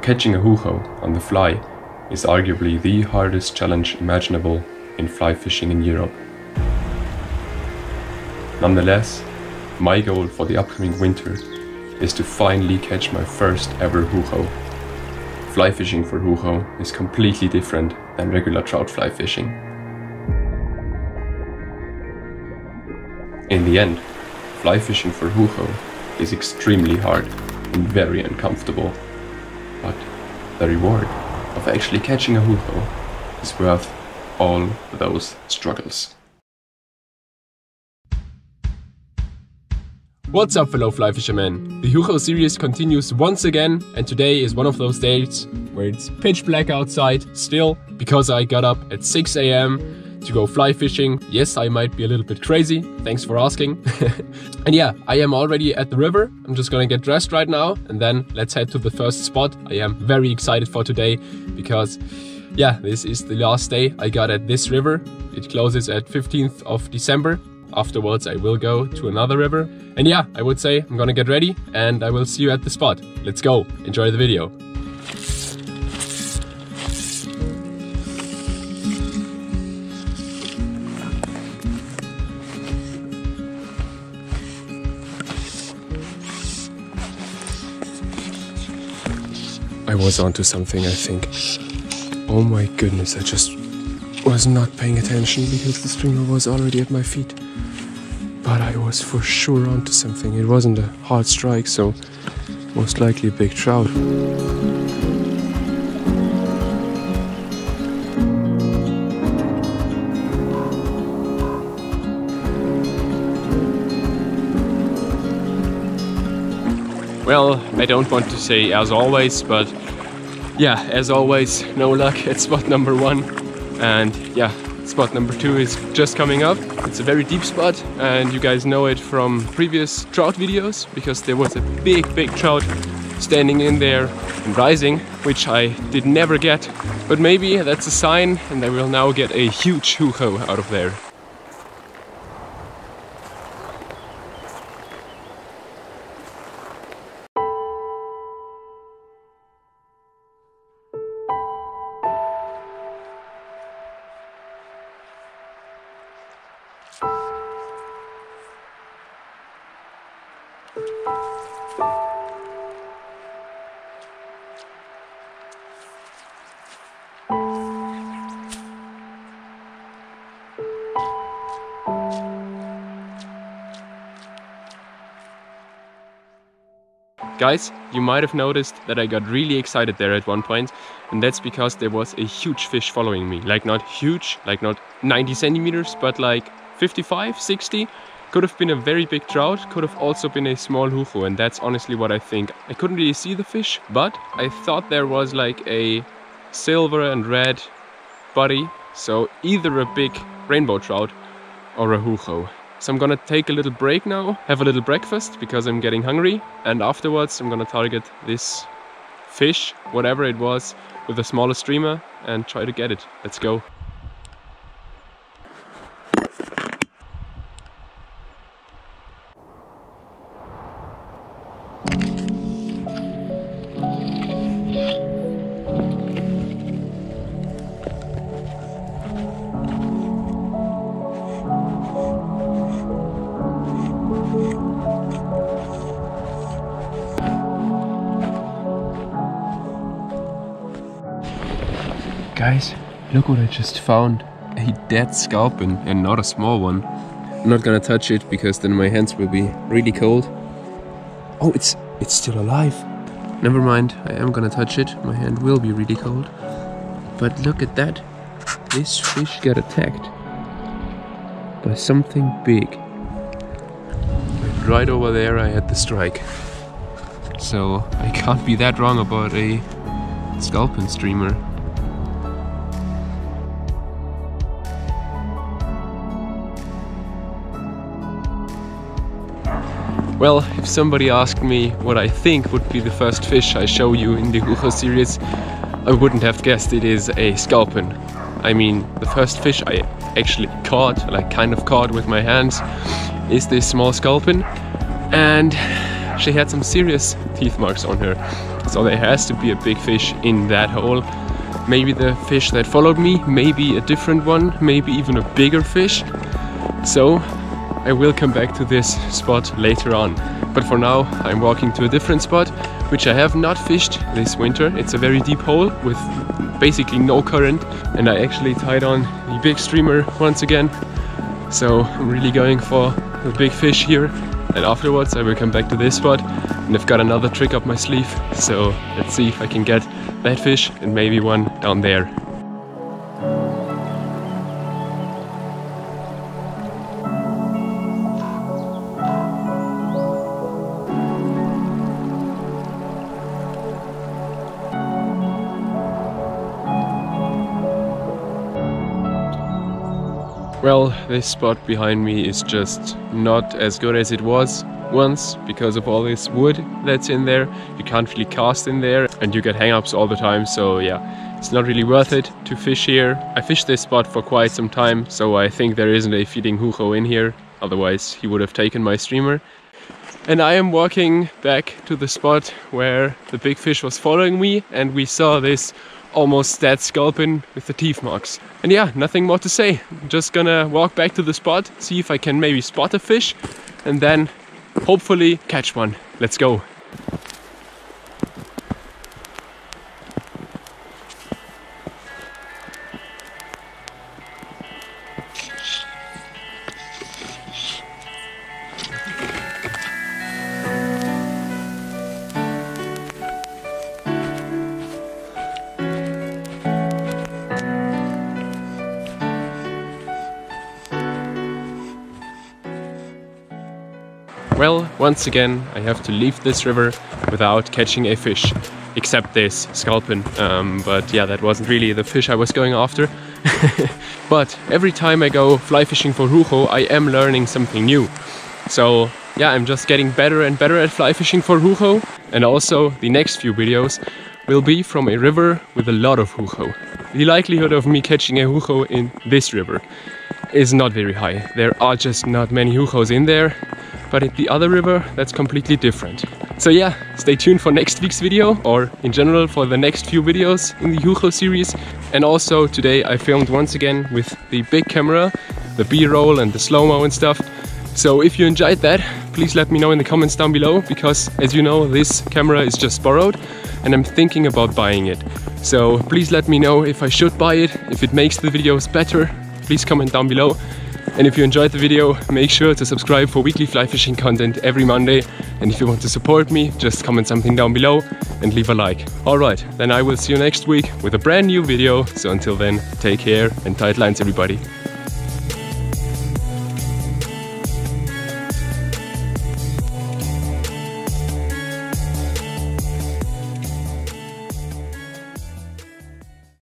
Catching a Hucho on the fly is arguably the hardest challenge imaginable in fly fishing in Europe. Nonetheless, my goal for the upcoming winter is to finally catch my first ever Hucho. Fly fishing for Hucho is completely different than regular trout fly fishing. In the end, fly fishing for Hucho is extremely hard and very uncomfortable, but the reward of actually catching a Hucho is worth all those struggles. What's up, fellow fly fishermen? The Hucho series continues once again, and today is one of those days where it's pitch black outside still, because I got up at 6 AM to go fly fishing. Yes, I might be a little bit crazy, thanks for asking. And yeah, I am already at the river. I'm just gonna get dressed right now and then let's head to the first spot. I am very excited for today because yeah, this is the last day I got at this river. It closes at 15th of December. Afterwards I will go to another river. And yeah, I would say I'm gonna get ready and I will see you at the spot. Let's go, enjoy the video. I was onto something, I think. Oh my goodness, I just was not paying attention because the streamer was already at my feet. But I was for sure onto something. It wasn't a hard strike, so most likely a big trout. Well, I don't want to say as always, but yeah, as always, no luck at spot number 1. And yeah, spot number 2 is just coming up. It's a very deep spot and you guys know it from previous trout videos because there was a big trout standing in there and rising, which I did never get. But maybe that's a sign and I will now get a huge Hucho out of there. Guys, you might have noticed that I got really excited there at one point, and that's because there was a huge fish following me. Like not huge, like not 90 centimeters, but like 55, 60. Could have been a very big trout, could have also been a small Hucho, and that's honestly what I think. I couldn't really see the fish, but I thought there was like a silver and red body, so either a big rainbow trout or a Hucho. So I'm gonna take a little break now, have a little breakfast because I'm getting hungry, and afterwards I'm gonna target this fish, whatever it was, with a smaller streamer and try to get it. Let's go. Guys, look what I just found. A dead sculpin and not a small one. I'm not gonna touch it because then my hands will be really cold. Oh, it's still alive. Never mind, I am gonna touch it. My hand will be really cold. But look at that. This fish got attacked by something big. And right over there I had the strike. So I can't be that wrong about a sculpin streamer. Well, if somebody asked me what I think would be the first fish I show you in the Hucho series, I wouldn't have guessed it is a sculpin. I mean, the first fish I actually caught, like kind of caught with my hands, is this small sculpin, and she had some serious teeth marks on her. so there has to be a big fish in that hole. Maybe the fish that followed me, maybe a different one, maybe even a bigger fish. So I will come back to this spot later on. But for now I'm walking to a different spot, which I have not fished this winter. It's a very deep hole with basically no current, and I actually tied on the big streamer once again. So I'm really going for a big fish here, and afterwards I will come back to this spot, and I've got another trick up my sleeve. So let's see if I can get that fish and maybe one down there. Well, this spot behind me is just not as good as it was once because of all this wood that's in there. You can't really cast in there and you get hang-ups all the time, so yeah, it's not really worth it to fish here. I fished this spot for quite some time, so I think there isn't a feeding Hucho in here, otherwise he would have taken my streamer. And I am walking back to the spot where the big fish was following me, and we saw this almost dead sculpin with the teeth marks. And yeah, nothing more to say. I'm just gonna walk back to the spot, see if I can maybe spot a fish, and then hopefully catch one. Let's go. Well, once again, I have to leave this river without catching a fish, except this sculpin. But yeah, that wasn't really the fish I was going after. But every time I go fly fishing for Hucho, I am learning something new. So yeah, I'm just getting better and better at fly fishing for Hucho. And also, the next few videos will be from a river with a lot of Hucho. The likelihood of me catching a Hucho in this river is not very high. There are just not many Huchos in there. But at the other river, that's completely different. So yeah, stay tuned for next week's video, or in general for the next few videos in the Hucho series. And also today I filmed once again with the big camera, the B-roll and the slow-mo and stuff. So if you enjoyed that, please let me know in the comments down below, because as you know, this camera is just borrowed and I'm thinking about buying it. So please let me know if I should buy it, if it makes the videos better. Please comment down below. And if you enjoyed the video, make sure to subscribe for weekly fly fishing content every Monday. And if you want to support me, just comment something down below and leave a like. Alright, then I will see you next week with a brand new video. So until then, take care and tight lines everybody.